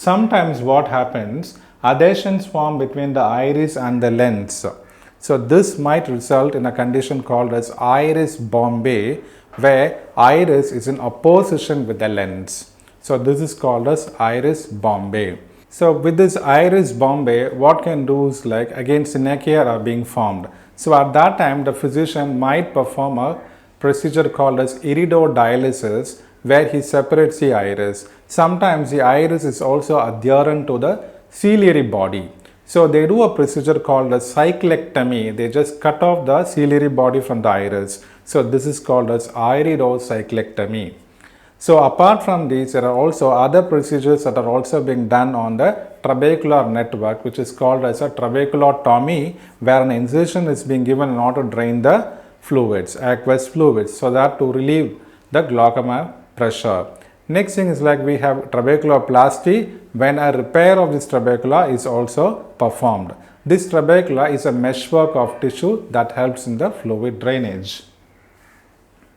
Sometimes what happens, adhesions form between the iris and the lens. So this might result in a condition called as iris bombay, where iris is in opposition with the lens. So this is called as iris bombay. So with this iris bombay, what can do is like again synechia are being formed. So at that time the physician might perform a procedure called as iridodialysis, where he separates the iris. Sometimes the iris is also adherent to the ciliary body. So they do a procedure called as cyclectomy. They just cut off the ciliary body from the iris. So this is called as iridocyclectomy. So apart from these, there are also other procedures that are also being done on the trabecular network, which is called as a trabeculotomy, where an incision is being given in order to drain the fluids, aqueous fluids, so that to relieve the glaucoma pressure. Next thing is like we have trabeculoplasty, when a repair of this trabecula is also performed. This trabecula is a meshwork of tissue that helps in the fluid drainage.